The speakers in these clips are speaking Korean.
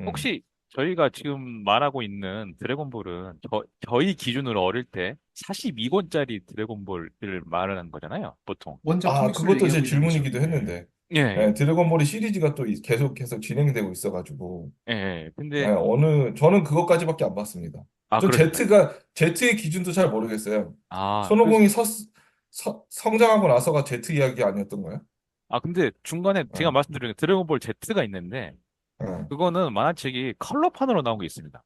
혹시 저희가 지금 말하고 있는 드래곤볼은 저희 기준으로 어릴 때 42권짜리 드래곤볼을 말하는 거잖아요, 보통. 원작 아, 코믹스를 그것도 제 얘기하고 있는 거죠. 질문이기도 예. 했는데, 예, 예, 드래곤볼이 시리즈가 또 계속 진행되고 있어가지고, 예. 예. 근데, 저는 그것까지밖에 안 봤습니다. 아, 전 그러신가요? Z의 기준도 잘 모르겠어요. 아, 손오공이 성장하고 나서가 Z 이야기 아니었던 거야? 근데 중간에 제가 어, 말씀드린 드래곤볼 Z가 있는데, 어. 그거는 만화책이 컬러판으로 나온 게 있습니다.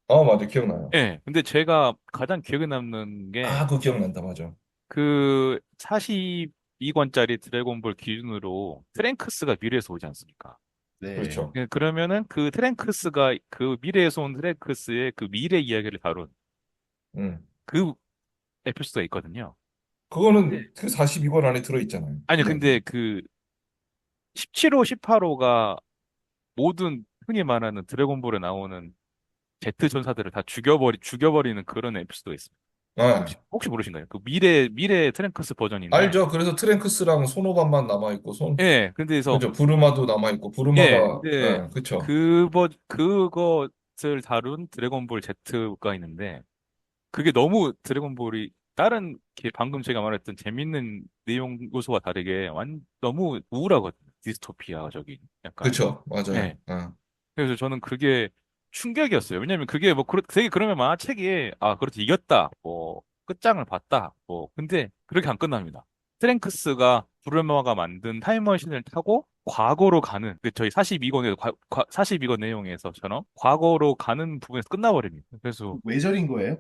맞아, 기억나요. 예. 근데 제가 가장 기억에 남는 게, 아, 그거 기억난다, 맞아. 그 42권짜리 드래곤볼 기준으로 트랭크스가 미래에서 오지 않습니까? 네. 그렇죠. 예, 그러면은 그 트랭크스가 그 미래에서 온 트랭크스의 그 미래 이야기를 다룬 음. 그 에피소드가 있거든요. 근데 그거는 그 42권 안에 들어있잖아요. 아니요, 근데 이야기. 그 17호, 18호가 모든 흔히 말하는 드래곤볼에 나오는 제트 전사들을 다 죽여버리는 그런 에피소드가 있습니다. 아, 혹시 모르신가요? 그 미래 트랭크스 버전인데. 알죠. 그래서 트랭크스랑 손오반만 남아있고, 예, 근데서 그죠. 부르마도 남아있고, 예, 부르마가, 근데 그쵸. 그것을 다룬 드래곤볼 Z가 있는데 그게 너무 드래곤볼이 다른 방금 제가 말했던 재밌는 내용 요소와 다르게 너무 우울하거든요. 디스토피아적인 약간. 그쵸. 맞아요. 예. 그래서 저는 그게 충격이었어요. 왜냐면 그게 뭐 되게 그러면 만화책이 그렇지 이겼다. 뭐 끝장을 봤다. 뭐 근데 그렇게 안 끝납니다. 트랭크스가 부르마가 만든 타임머신을 타고 과거로 가는 저희 42권에서 42권 내용에서처럼 과거로 가는 부분에서 끝나버립니다. 그래서 외전인 거예요?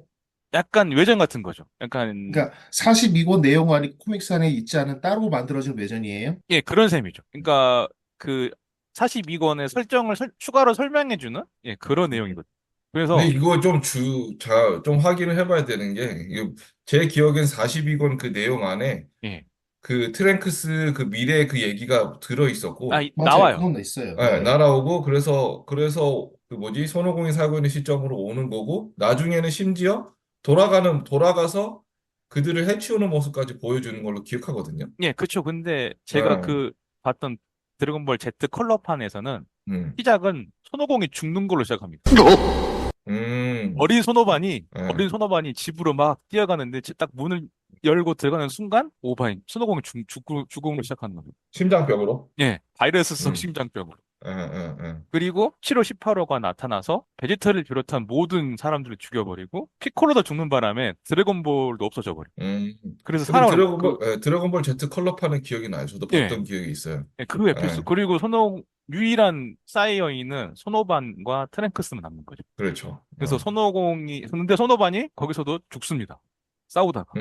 약간 외전 같은 거죠. 약간, 그러니까 42권 내용 안에 코믹스 안에 있지 않은 따로 만들어진 외전이에요? 예, 그런 셈이죠. 그러니까, 그, 42권의 설정을 추가로 설명해주는, 예, 그런 음. 내용이거든요. 근데 그래서, 이거 좀 확인을 해봐야 되는 게, 제 기억엔 42권 그 내용 안에 예, 그 트랭크스 그 미래 그 얘기가 들어있었고, 맞아요. 나와요. 그건 있어요. 예. 날아오고, 그래서 그 뭐지, 손오공이 살고 있는 시점으로 오는 거고, 나중에는 심지어 돌아가서 그들을 해치우는 모습까지 보여주는 걸로 기억하거든요. 예, 그쵸. 근데 제가 예, 봤던 드래곤볼 Z 컬러판에서는 음, 시작은 손오공이 죽는 걸로 시작합니다. 음, 예. 어린 손오반이 집으로 막 뛰어가는데 딱 문을 열고 들어가는 순간 손오공이 죽음으로 시작하는 겁니다. 심장병으로. 예, 바이러스성 음, 심장병으로. 예, 예, 예. 그리고 7호, 18호가 나타나서 베지터를 비롯한 모든 사람들을 죽여버리고 피콜로도 죽는 바람에 드래곤볼도 없어져 버려. 음. 그래서 근데 살아올 드래곤볼 Z 컬러판은 기억이 나요. 저도 예, 봤던 기억이 있어요. 예, 그 에피소드. 예, 그리고 유일한 사이어인은 손오반과 트랭크스만 남는 거죠. 그렇죠. 그래서 근데 손오반이 거기서도 죽습니다. 싸우다가.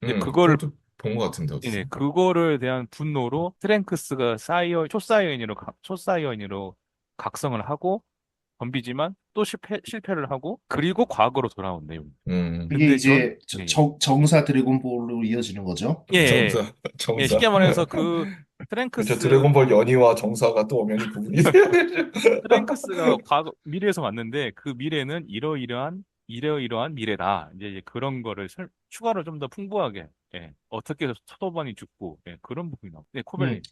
이제 그것도 본 것 같은데, 어디서? 그거를 대한 분노로 트랭크스가 초사이어인으로 각성을 하고 덤비지만 또 실패를 하고 그리고 과거로 돌아온 내용. 그게 근데 이제 예, 정사 드래곤볼로 이어지는 거죠. 예, 예. 정사, 예, 정사. 쉽게 말해서 그 그렇죠. 트랭크스, 드래곤볼 연희와 정사가 또 엄연히 구분이 돼. 트랭크스가 미래에서 왔는데 그 미래는 이러이러한 미래다. 이제 그런 거를 추가로 좀 더 풍부하게, 예, 어떻게 해서 서도반이 죽고, 예, 그런 부분이 나와요. 예, 코벨님.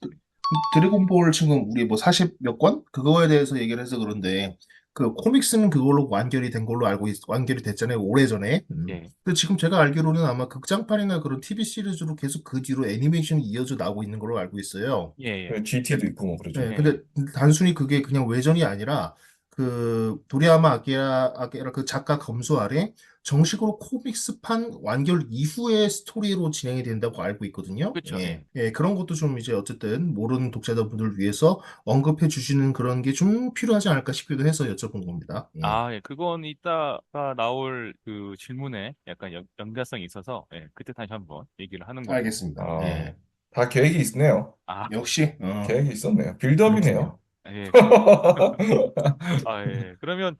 드래곤볼 지금 우리 뭐 40 몇 권? 그거에 대해서 얘기를 해서 그런데 그 코믹스는 그걸로 완결이 된 걸로 완결이 됐잖아요. 오래전에. 예, 근데 지금 제가 알기로는 아마 극장판이나 그런 TV 시리즈로 계속 그 뒤로 애니메이션이 이어져 나오고 있는 걸로 알고 있어요. 예, 예, GT도 있고 뭐 그러죠. 네, 예. 근데 단순히 그게 그냥 외전이 아니라 그 도리야마 아키라 그 작가 검수 아래 정식으로 코믹스판 완결 이후의 스토리로 진행이 된다고 알고 있거든요. 그쵸, 예, 예. 예, 그런 것도 좀 이제 어쨌든 모르는 독자들분들 위해서 언급해 주시는 그런 게 좀 필요하지 않을까 싶기도 해서 여쭤본 겁니다. 예, 예, 그건 이따가 나올 그 질문에 약간 연관성이 있어서, 예, 그때 다시 한번 얘기를 하는 걸로. 알겠습니다. 아, 예, 다 계획이 있네요. 아, 역시, 계획이 있었네요. 그렇군요. 빌드업이네요. 예, 예. 그러면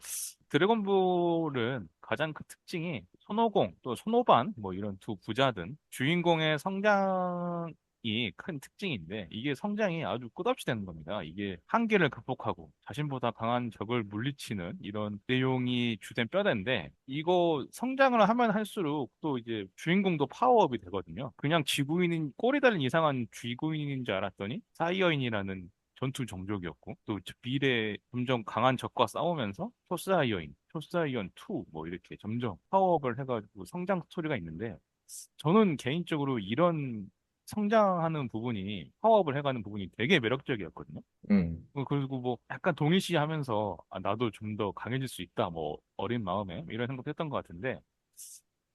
드래곤볼은 가장 그 특징이 손오공 또 손오반 뭐 이런 두 부자든 주인공의 성장이 큰 특징인데 이게 성장이 아주 끝없이 되는 겁니다. 이게 한계를 극복하고 자신보다 강한 적을 물리치는 이런 내용이 주된 뼈대인데 이거 성장을 하면 할수록 또 이제 주인공도 파워업이 되거든요. 그냥 지구인인 꼬리 달린 이상한 지구인인 줄 알았더니 사이어인이라는 전투 종족이었고 또 미래 점점 강한 적과 싸우면서 초스아이언 2 뭐 이렇게 점점 파워업을 해가지고 성장 스토리가 있는데 저는 개인적으로 이런 성장하는 부분이 파워업을 해가는 부분이 되게 매력적이었거든요. 음, 그리고 뭐 약간 동일시하면서 아, 나도 좀 더 강해질 수 있다 뭐 어린 마음에 이런 생각도 했던 것 같은데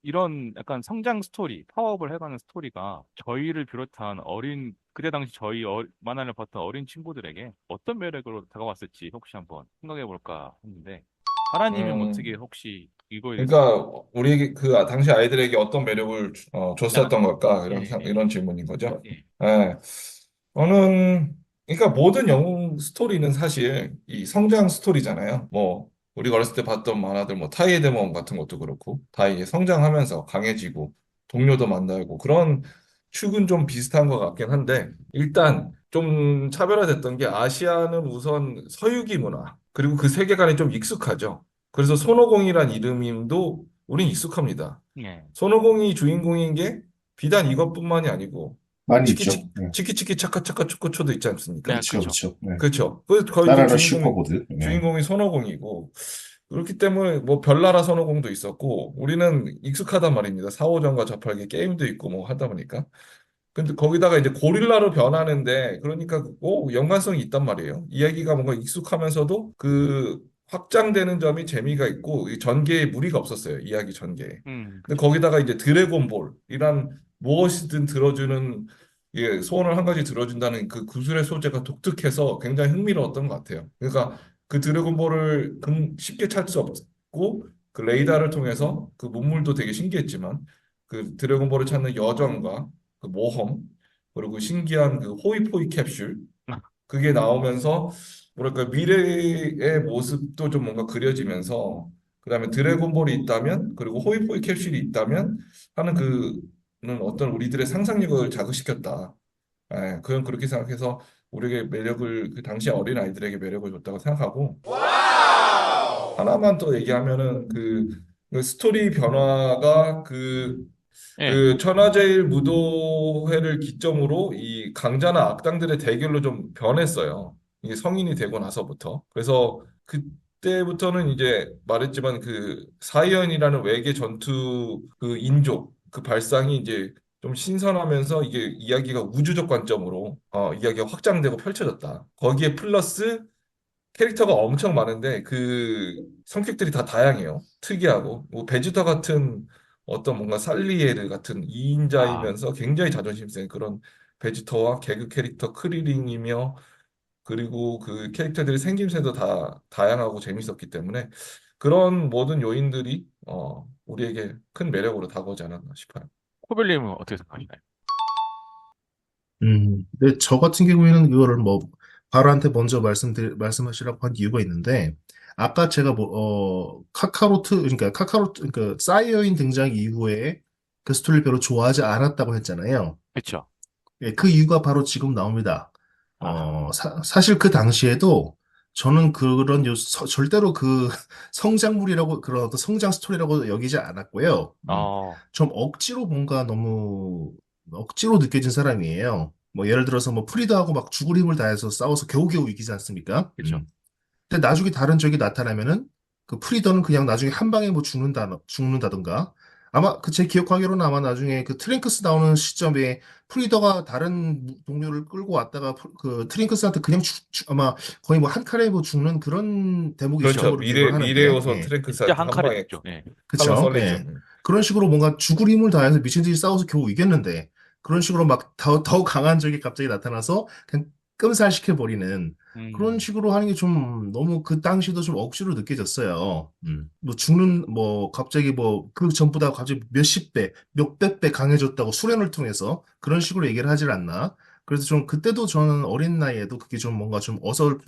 이런 약간 성장 스토리, 파워업을 해가는 스토리가 저희를 비롯한 그때 당시 만화를 봤던 어린 친구들에게 어떤 매력으로 다가왔을지 혹시 한번 생각해 볼까 했는데, 하라님은 어떻게 음. 혹시 이거에 대해서, 그러니까 우리 그 당시 아이들에게 어떤 매력을 아, 줬었던 걸까? 예, 예, 이런 질문인 거죠. 예, 예. 저는 그러니까 모든 영웅 스토리는 사실 이 성장 스토리잖아요. 뭐 우리가 어렸을 때 봤던 만화들 뭐 타이의 대모험 같은 것도 그렇고 다 이게 성장하면서 강해지고 동료도 만나고 그런 축은 좀 비슷한 것 같긴 한데 일단 좀 차별화됐던 게 아시아는 우선 서유기 문화 그리고 그 세계관이 좀 익숙하죠. 그래서 손오공이란 이름도 우린 익숙합니다. 예. 손오공이 주인공인 게 비단 이것뿐만이 아니고 많이 있죠. 네. 치키치키 차카차카 초코초도 있지 네, 않습니까? 그쵸, 그쵸. 그쵸. 네. 그렇죠. 그 거의 이제 나라라 슈퍼보드. 네. 주인공이 손오공이고 그렇기 때문에 뭐 별나라 손오공도 있었고 우리는 익숙하단 말입니다. 4호전과 저팔계 게임도 있고 뭐 하다 보니까. 근데 거기다가 이제 고릴라로 변하는데 그러니까 꼭 연관성이 있단 말이에요. 이야기가 뭔가 익숙하면서도 그 확장되는 점이 재미가 있고 이 전개에 무리가 없었어요. 이야기 전개에. 근데 그쵸. 거기다가 이제 드래곤볼이란 무엇이든 들어주는 소원을 한 가지 들어준다는 그 구술의 소재가 독특해서 굉장히 흥미로웠던 것 같아요. 그러니까 그 드래곤볼을 쉽게 찾을 수 없고 그 레이더를 통해서 그 문물도 되게 신기했지만 그 드래곤볼을 찾는 여정과 그 모험 그리고 신기한 그 호이포이 캡슐 그게 나오면서 뭐랄까 미래의 모습도 좀 뭔가 그려지면서 그다음에 드래곤볼이 있다면 그리고 호이포이 캡슐이 있다면 하는 그는 어떤 우리들의 상상력을 자극시켰다. 예, 그건 그렇게 생각해서 우리에게 매력을 그 당시 어린 아이들에게 매력을 줬다고 생각하고 하나만 또 얘기하면은 그 스토리 변화가 예. 그 천하제일 무도회를 기점으로 이 강자나 악당들의 대결로 좀 변했어요. 이게 성인이 되고 나서부터. 그래서 그때부터는 이제 말했지만 그 사이언이라는 외계 전투 그 인족 그 발상이 이제 좀 신선하면서 이게 이야기가 우주적 관점으로 이야기가 확장되고 펼쳐졌다. 거기에 플러스 캐릭터가 엄청 많은데 그 성격들이 다 다양해요. 특이하고 뭐 베지터 같은 어떤 뭔가 살리에르 같은 아, 2인자이면서 굉장히 자존심 센 그런 베지터와 개그 캐릭터 크리링이며 그리고 그 캐릭터들의 생김새도 다 다양하고 재밌었기 때문에 그런 모든 요인들이 우리에게 큰 매력으로 다가오지 않았나 싶어요. 코벨님은 어떻게 생각하시나요? 근데 저 같은 경우에는 그거를 뭐, 바로한테 먼저 말씀하시라고 한 이유가 있는데, 아까 제가 그러니까 사이어인 등장 이후에 그 스토리를 별로 좋아하지 않았다고 했잖아요. 그쵸. 예, 그 이유가 바로 지금 나옵니다. 아, 사실 그 당시에도 저는 절대로 그 성장물이라고, 그런 어떤 성장 스토리라고 여기지 않았고요. 어, 좀 억지로 뭔가 너무 억지로 느껴진 사람이에요. 뭐 예를 들어서 뭐 프리드하고 막 죽을 힘을 다해서 싸워서 겨우겨우 이기지 않습니까? 그쵸. 근데 나중에 다른 적이 나타나면은 그 프리더는 그냥 나중에 한 방에 뭐 죽는다던가 아마 그 제 기억하기로는 아마 나중에 그 트링크스 나오는 시점에 프리더가 다른 동료를 끌고 왔다가 그 트링크스한테 그냥 아마 거의 뭐 한 칼에 뭐 죽는 그런 대목이죠. 그렇죠. 그런 기억을 미래 하는데 요소 예. 진짜 트랭크스한테 한 한 칼에 방에 죽죠. 예. 칼로 그쵸? 썰리죠. 예. 그런 식으로 뭔가 죽을 힘을 다해서 미친 듯이 싸워서 겨우 이겼는데 그런 식으로 막 더 강한 적이 갑자기 나타나서 그냥 끔살시켜버리는 그런 음, 식으로 하는 게 좀 너무 그 당시도 좀 억지로 느껴졌어요. 뭐 갑자기 뭐 그 전보다 갑자기 몇십 배, 몇백 배 강해졌다고 수련을 통해서 그런 식으로 얘기를 하질 않나. 그래서 좀 그때도 저는 어린 나이에도 그게 좀 뭔가 좀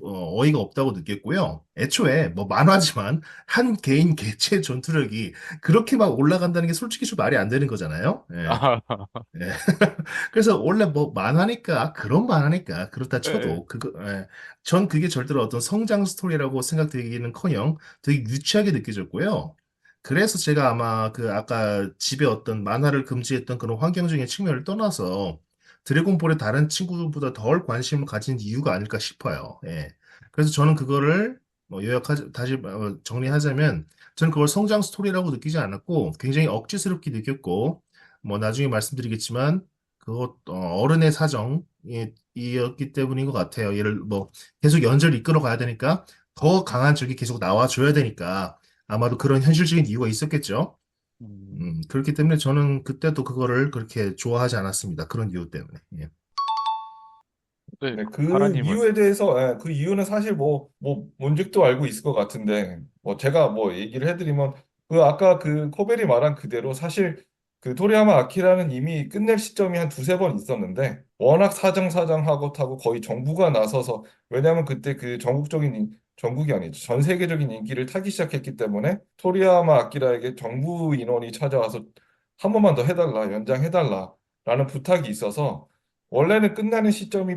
어이가 없다고 느꼈고요. 애초에 뭐 만화지만 한 개인 개체의 전투력이 그렇게 막 올라간다는 게 솔직히 좀 말이 안 되는 거잖아요. 예. 아, 예. 그래서 원래 뭐 만화니까 그런 만화니까 그렇다 예. 쳐도 전 그게 절대로 어떤 성장 스토리라고 생각되기는커녕 되게 유치하게 느껴졌고요. 그래서 제가 아마 그 아까 집에 어떤 만화를 금지했던 그런 환경적인 측면을 떠나서 드래곤볼의 다른 친구들보다 덜 관심을 가진 이유가 아닐까 싶어요. 예. 그래서 저는 그거를 뭐 다시 정리하자면 저는 그걸 성장 스토리라고 느끼지 않았고 굉장히 억지스럽게 느꼈고 뭐 나중에 말씀드리겠지만 그것 어른의 사정이 이었기 때문인 것 같아요. 얘를 뭐 계속 연재를 이끌어 가야 되니까 더 강한 적이 계속 나와줘야 되니까 아마도 그런 현실적인 이유가 있었겠죠. 음, 그렇기 때문에 저는 그때도 그거를 그렇게 좋아하지 않았습니다. 그런 이유 때문에. 예. 네, 네, 그 가라님은. 이유에 대해서, 그 이유는 사실 뭔지도 알고 있을 것 같은데, 제가 얘기를 해드리면, 아까 그 코벨이 말한 그대로 사실 그 토리야마 아키라는 이미 끝낼 시점이 한 두세 번 있었는데, 워낙 사정사정하고 타고 거의 정부가 나서서, 왜냐하면 그때 그 전국이 아니죠. 전 세계적인 인기를 타기 시작했기 때문에, 토리야마 아키라에게 정부 인원이 찾아와서 한 번만 더 해달라, 연장해달라, 라는 부탁이 있어서, 원래는 끝나는 시점이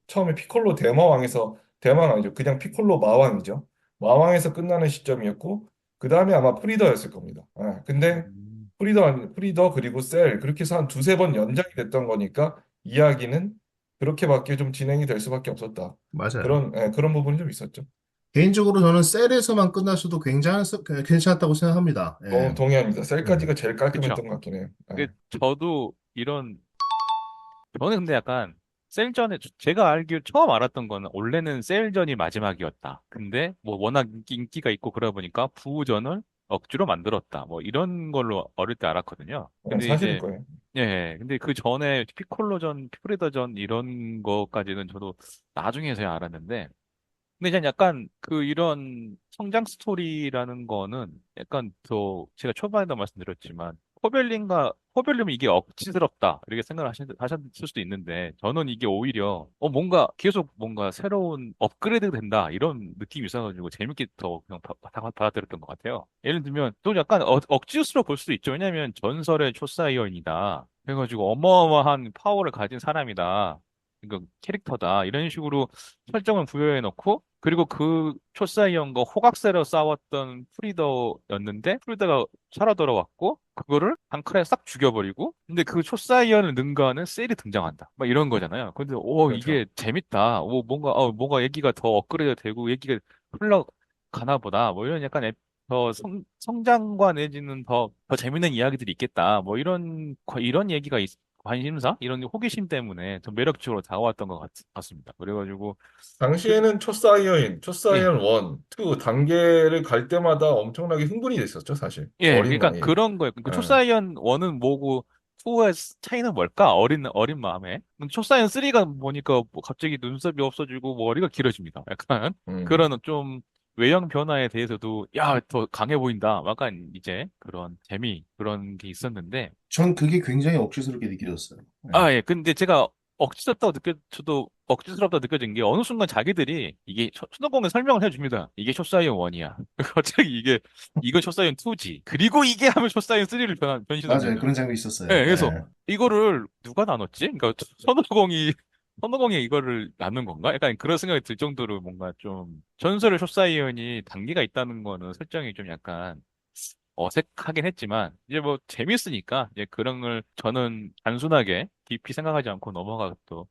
처음에 피콜로 대마왕 아니죠. 그냥 피콜로 마왕이죠. 마왕에서 끝나는 시점이었고, 그 다음에 아마 프리더였을 겁니다. 근데 음, 프리더 그리고 셀, 그렇게 해서 한 두세 번 연장이 됐던 거니까, 이야기는 그렇게밖에 좀 진행이 될 수밖에 없었다. 맞아요. 그런 부분이 좀 있었죠. 개인적으로 저는 셀에서만 끝났어도 괜찮았다고 생각합니다. 예. 동의합니다. 음. 셀까지가 제일 그쵸. 깔끔했던 것 같긴 해요. 근데 저도 저는 근데 약간 셀전에, 제가 알기로 처음 알았던 거는 원래는 셀전이 마지막이었다. 근데 뭐 워낙 인기가 있고 그러다 보니까 부전을 억지로 만들었다. 뭐 이런 걸로 어릴 때 알았거든요. 근데 사실일 이제, 거예요. 예, 근데 그 전에 피콜로전, 피프리더전 이런 거까지는 저도 나중에서야 알았는데, 근데 이제 약간 이런 성장 스토리라는 거는 약간 더 제가 초반에도 말씀드렸지만 코벨님은 이게 억지스럽다 이렇게 생각을 하셨을 수도 있는데 저는 이게 오히려 뭔가 계속 뭔가 새로운 업그레이드 된다 이런 느낌이 있어가지고 재밌게 더 그냥 받아들였던 것 같아요. 예를 들면 또 약간 억지스러워 볼 수도 있죠. 왜냐하면 전설의 초사이언이다. 그래가지고 어마어마한 파워를 가진 사람이다. 그러니까 캐릭터다. 이런 식으로 설정을 부여해 놓고 그리고 그 초사이언과 호각세로 싸웠던 프리더였는데 프리더가 살아 돌아왔고 그거를 한 칼에 싹 죽여버리고 근데 그 초사이언을 능가하는 셀이 등장한다. 막 이런 거잖아요. 근데 이게 그렇죠. 재밌다. 뭔가 얘기가 더 업그레이드 되고 얘기가 흘러가나 보다. 뭐 이런 약간 더 성장과 내지는 더 재밌는 이야기들이 있겠다. 뭐 이런 얘기가 관심사? 이런 호기심 때문에 더 매력적으로 다가왔던 것 같습니다. 그래가지고, 그, 당시에는 예, 초사이언 1, 2 단계를 갈 때마다 엄청나게 흥분이 됐었죠, 사실. 예, 어린 그러니까 나이에. 그런 거예요. 그 예. 초사이언 1은 뭐고, 2의 차이는 뭘까? 어린 마음에. 근데 초사이언 3가 보니까 뭐 갑자기 눈썹이 없어지고 머리가 길어집니다. 약간 음. 그런 좀 외형 변화에 대해서도, 야, 더 강해 보인다. 약간 이제 그런 그런 게 있었는데, 전 그게 굉장히 억지스럽게 느껴졌어요. 예. 예. 근데 제가 저도 억지스럽다 느껴진 게 어느 순간 자기들이 이게 수능공에 설명을 해줍니다. 이게 숏사이언 1이야. 갑자기 이거 숏사이언 2지. 그리고 이게 하면 숏사이언 3를 맞아요. 변신합니다. 그런 장면이 예, 있었어요. 그래서 예. 이거를 누가 나눴지? 그러니까 선호공이 이거를 나눈 건가? 약간 그런 생각이 들 정도로 뭔가 좀 전설의 숏사이언이 단계가 있다는 거는 설정이 좀 약간 어색하긴 했지만 이제 뭐 재밌으니까 이제 그런 걸 저는 단순하게 깊이 생각하지 않고 넘어가도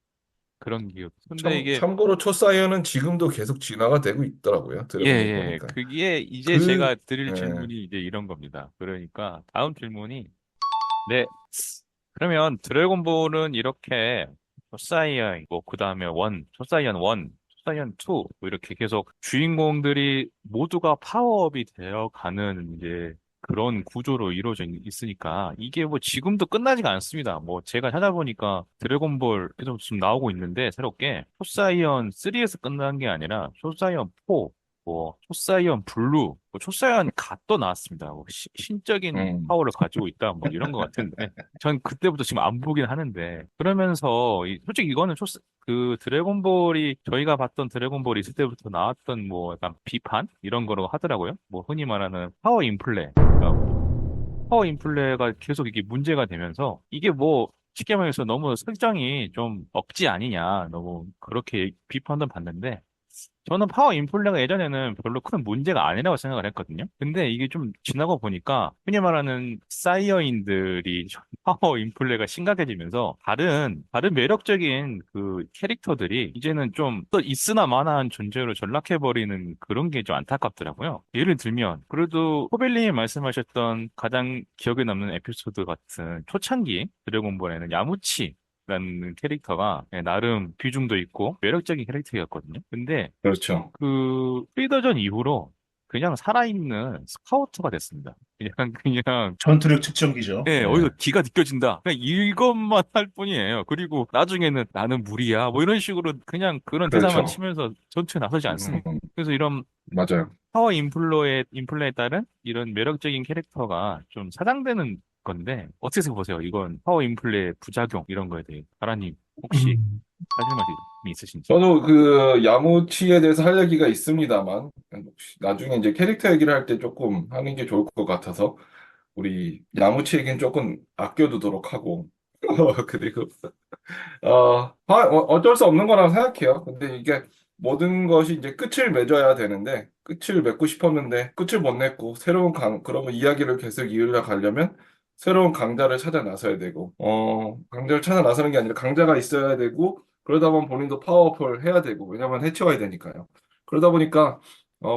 그런 기억. 근데 이게 참고로 초사이언은 지금도 계속 진화가 되고 있더라고요. 예, 드래곤볼 예. 보니까. 그게 이제 그, 제가 드릴 예. 질문이 이제 이런 겁니다. 그러니까 다음 질문이 네. 그러면 드래곤볼은 이렇게 초사이언 뭐 그다음에 초사이언 1, 초사이언 2, 뭐 이렇게 계속 주인공들이 모두가 파워업이 되어 가는 이제 그런 구조로 이루어져 있으니까 이게 뭐 지금도 끝나지가 않습니다. 뭐 제가 찾아보니까 드래곤볼 계속 지금 나오고 있는데 새롭게 초사이언 3에서 끝난 게 아니라 초사이언 4, 뭐 초사이언 블루, 뭐 초사이언 갓도 나왔습니다. 뭐 신적인 음. 파워를 가지고 있다, 뭐 이런 것 같은데 전 그때부터 지금 안 보긴 하는데 그러면서 솔직히 이거는 드래곤볼이 저희가 봤던 드래곤볼이 있을 때부터 나왔던 뭐 약간 비판 이런 거라고 하더라고요. 뭐 흔히 말하는 파워 인플레. 그러니까 파워 인플레가 계속 이게 문제가 되면서 이게 뭐 쉽게 말해서 너무 설정이 좀 억지 아니냐 너무 그렇게 비판도 받는데 저는 파워 인플레가 예전에는 별로 큰 문제가 아니라고 생각을 했거든요. 근데 이게 좀 지나고 보니까 흔히 말하는 사이어인들이 좀 파워 인플레가 심각해지면서 다른 매력적인 그 캐릭터들이 이제는 좀 또 있으나 마나한 존재로 전락해버리는 그런 게 좀 안타깝더라고요. 예를 들면, 그래도 호벨님이 말씀하셨던 가장 기억에 남는 에피소드 같은 초창기 드래곤볼에는 야무치 라는 캐릭터가 나름 비중도 있고 매력적인 캐릭터였거든요. 근데 그렇죠. 그 프리더전 이후로 그냥 살아있는 스카우터가 됐습니다. 그냥 전투력 측정기죠. 예, 예. 어디서 기가 느껴진다. 그냥 이것만 할 뿐이에요. 그리고 나중에는 나는 무리야. 뭐 이런 식으로 그냥 그런 대사만 그렇죠. 치면서 전투에 나서지 않습니다. 음, 그래서 이런 맞아요. 파워 인플레에 따른 이런 매력적인 캐릭터가 좀 사장되는 건데 어떻게 생각하세요? 이건 파워 인플레의 부작용 이런 거에 대해 가라님 혹시 음. 하실 말씀이 있으신지? 저도 그 야무치에 대해서 할 얘기가 있습니다만, 혹시 나중에 이제 캐릭터 얘기를 할 때 조금 하는 게 좋을 것 같아서, 우리 야무치 얘기는 조금 아껴두도록 하고, 그리고, 어쩔 수 없는 거라고 생각해요. 근데 이게 모든 것이 이제 끝을 맺어야 되는데, 끝을 맺고 싶었는데, 끝을 못 맺고, 그러면 이야기를 계속 이으려 가려면, 새로운 강자를 찾아 나서야 되고, 강자를 찾아 나서는 게 아니라 강자가 있어야 되고, 그러다 보면 본인도 파워풀 해야 되고, 왜냐면 해치워야 되니까요. 그러다 보니까,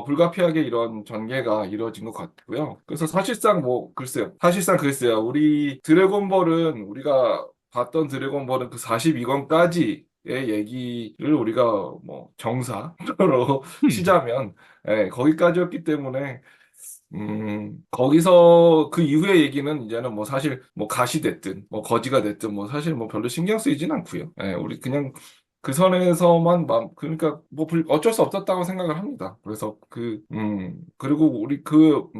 불가피하게 이런 전개가 이루어진 것 같고요. 그래서 사실상 뭐, 글쎄요. 사실상 글쎄요. 우리가 봤던 드래곤볼은 그 42권까지의 얘기를 우리가 뭐 정사로 치자면 거기까지였기 때문에 거기서 그 이후의 얘기는 이제는 뭐 사실 뭐 가시 됐든 뭐 거지가 됐든 뭐 사실 뭐 별로 신경 쓰이진 않고요. 우리 그냥 그 선에서만 그러니까 뭐 어쩔 수 없었다고 생각을 합니다. 그래서 그리고 우리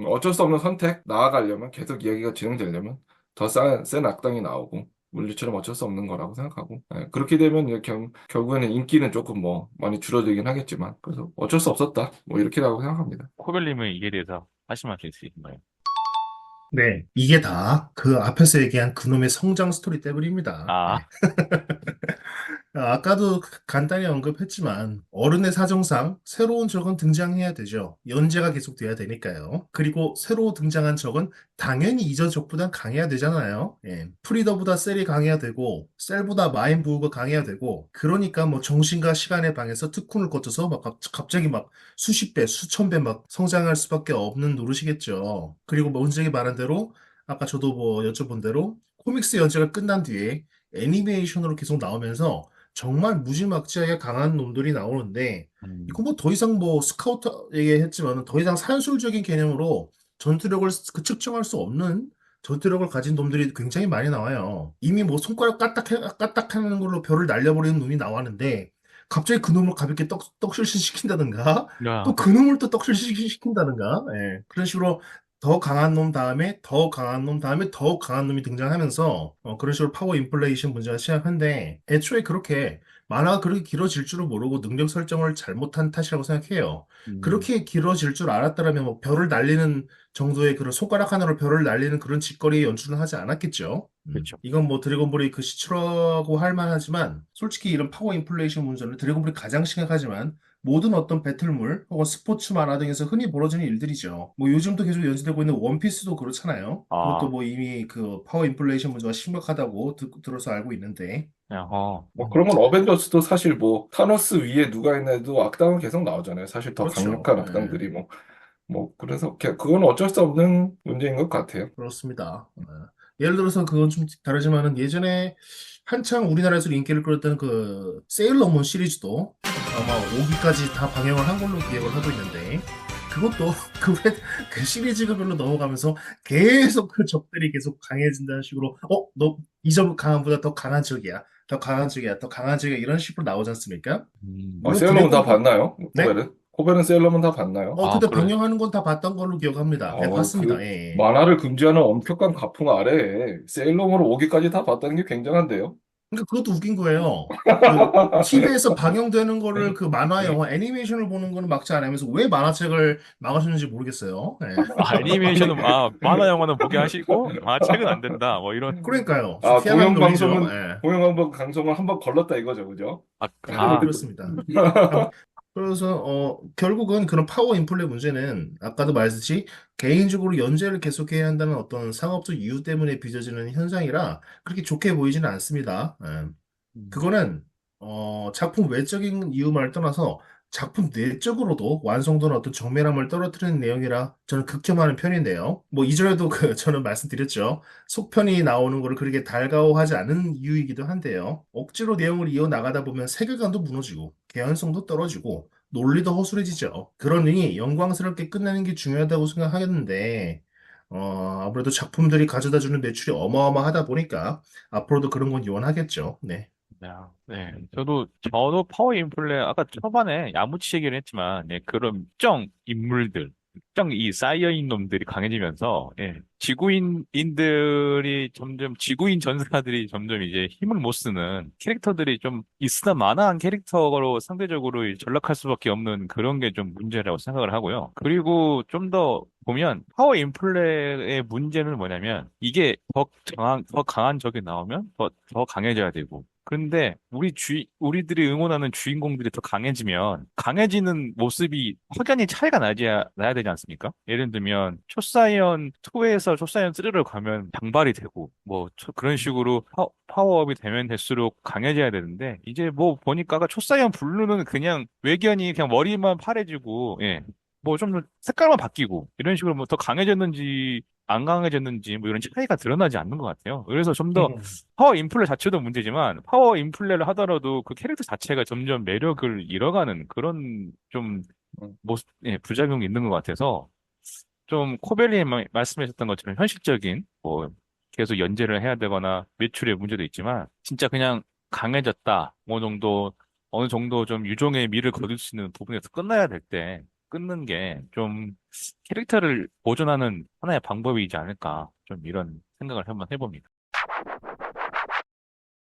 어쩔 수 없는 선택 나아가려면 계속 이야기가 진행되려면 더 센 악당이 나오고 물리처럼 어쩔 수 없는 거라고 생각하고 그렇게 되면 이제 결국에는 인기는 조금 뭐 많이 줄어들긴 하겠지만 그래서 어쩔 수 없었다 뭐 이렇게라고 생각합니다. 코벨님은 이에 대해서 하실 말씀 있으신가요? 네. 이게 다 그 앞에서 얘기한 그놈의 성장 스토리 때문입니다. 아, 예. 아까도 간단히 언급했지만 어른의 사정상 새로운 적은 등장해야 되죠. 연재가 계속돼야 되니까요. 그리고 새로 등장한 적은 당연히 이전 적보단 강해야 되잖아요. 예. 프리더보다 셀이 강해야 되고 셀보다 마인 부호가 강해야 되고 그러니까 뭐 정신과 시간의 방에서 특훈을 거쳐서 막 갑자기 막 수십 배, 수천 배 막 성장할 수밖에 없는 노릇이겠죠. 그리고 뭐 은정이 말한 대로 아까 저도 뭐 여쭤본 대로 코믹스 연재가 끝난 뒤에 애니메이션으로 계속 나오면서 정말 무지막지하게 강한 놈들이 나오는데 이거 뭐 더 이상 뭐 스카우터 얘기했지만 더 이상 산술적인 개념으로 전투력을 측정할 수 없는 전투력을 가진 놈들이 굉장히 많이 나와요. 이미 뭐 손가락 까딱하는 걸로 별을 날려버리는 놈이 나왔는데 갑자기 그 놈을 가볍게 떡실시 시킨다든가 야, 또 그 놈을 또 떡실시 시킨다든가 예. 그런 식으로 더 강한 놈 다음에 더 강한 놈 다음에 더 강한 놈이 등장하면서 그런 식으로 파워 인플레이션 문제가 시작한데 애초에 그렇게 만화가 그렇게 길어질 줄을 모르고 능력 설정을 잘못한 탓이라고 생각해요. 음, 그렇게 길어질 줄 알았더라면 뭐 별을 날리는 정도의 그런 손가락 하나로 별을 날리는 그런 짓거리 연출은 하지 않았겠죠. 그렇죠. 이건 뭐 드래곤볼이 그 시추라고 할 만하지만 솔직히 이런 파워 인플레이션 문제는 드래곤볼이 가장 심각하지만 모든 어떤 배틀물 혹은 스포츠 만화 등에서 흔히 벌어지는 일들이죠. 뭐 요즘도 계속 연재되고 있는 원피스도 그렇잖아요. 그것도 아, 뭐 이미 그 파워 인플레이션 문제가 심각하다고 들어서 알고 있는데. 그냥, 뭐 음, 그러면 어벤져스도 사실 뭐 타노스 위에 누가 있나도 악당은 계속 나오잖아요. 사실 더 그렇죠. 강력한 예, 악당들이 그래서 그건 어쩔 수 없는 문제인 것 같아요. 그렇습니다. 예를 들어서 그건 좀 다르지만은 예전에 한창 우리나라에서 인기를 끌었던 그 세일러문 시리즈도 아마 5기까지 다 방영을 한 걸로 기억을 하고 있는데 그것도 그 시리즈가 별로 넘어가면서 계속 그 적들이 계속 강해진다는 식으로 너 이전 강함보다 더 강한 적이야. 더 강한 적이야. 더 강한 적이야. 이런 식으로 나오지 않습니까? 물론 세일러문 다 드래곤볼 봤나요? 네? 코벨은 세일러문 다 봤나요? 그때 그래. 방영하는 건 다 봤던 걸로 기억합니다. 예, 봤습니다. 그 예. 예. 만화를 금지하는 엄격한 가풍 아래에 세일러문을 5기까지 다 봤다는 게 굉장한데요. 그러니까 그것도 웃긴 거예요. 그 TV에서 방영되는 거를 그 만화 영화 애니메이션을 보는 거는 막지 않으면서 왜 만화책을 막으셨는지 모르겠어요. 네. 애니메이션은, 만화 영화는 보게 하시고, 책은 안 된다. 뭐 이런, 그러니까요. 좀 희한한 논리죠. 예. 공영방송 강성을 한번 걸렀다 이거죠, 그죠? 아, 그렇습니다. 그래서 결국은 그런 파워 인플레 문제는 아까도 말했듯이 개인적으로 연재를 계속해야 한다는 어떤 상업적 이유 때문에 빚어지는 현상이라 그렇게 좋게 보이지는 않습니다. 예. 음, 그거는 작품 외적인 이유만을 떠나서 작품 내적으로도 완성도는 어떤 정밀함을 떨어뜨리는 내용이라 저는 극혐하는 편인데요. 뭐 이전에도 저는 말씀드렸죠. 속편이 나오는 거를 그렇게 달가워하지 않은 이유이기도 한데요. 억지로 내용을 이어나가다 보면 세계관도 무너지고 개연성도 떨어지고 논리도 허술해지죠. 그러니 영광스럽게 끝내는 게 중요하다고 생각하겠는데 아무래도 작품들이 가져다주는 매출이 어마어마하다 보니까 앞으로도 그런 건 요원하겠죠. 네. 네. 저도 파워 인플레, 아까 초반에 야무치 얘기를 했지만, 예, 그런 특정 인물들, 특정 이 쌓여있는 놈들이 강해지면서, 예, 지구인들이 점점, 지구인 전사들이 점점 이제 힘을 못 쓰는 캐릭터들이 좀 있으나 마나한 캐릭터로 상대적으로 전락할 수밖에 없는 그런 게 좀 문제라고 생각을 하고요. 그리고 좀 더 보면 파워 인플레의 문제는 뭐냐면 이게 더 강한 적이 나오면 더 강해져야 되고 그런데 우리들이 응원하는 주인공들이 더 강해지면 강해지는 모습이 확연히 차이가 나야 되지 않습니까? 예를 들면 초사이언 2에서 초사이언 3로 가면 장발이 되고 그런 식으로 파워업이 되면 될수록 강해져야 되는데 이제 뭐 보니까 초사이언 블루는 그냥 외견이 그냥 머리만 파래지고 예. 뭐 좀 색깔만 바뀌고 이런 식으로 뭐 더 강해졌는지 안 강해졌는지 뭐 이런 차이가 드러나지 않는 것 같아요. 그래서 좀 더 음. 파워 인플레 자체도 문제지만 파워 인플레를 하더라도 그 캐릭터 자체가 점점 매력을 잃어가는 그런 좀 예, 부작용이 있는 것 같아서 좀 코벨리 말씀하셨던 것처럼 현실적인 뭐 계속 연재를 해야 되거나 매출의 문제도 있지만 진짜 그냥 강해졌다 어느 정도 좀 유종의 미를 거둘 수 있는 부분에서 끝나야 될 때 끊는 게 좀 캐릭터를 보존하는 하나의 방법이지 않을까 좀 이런 생각을 한번 해봅니다.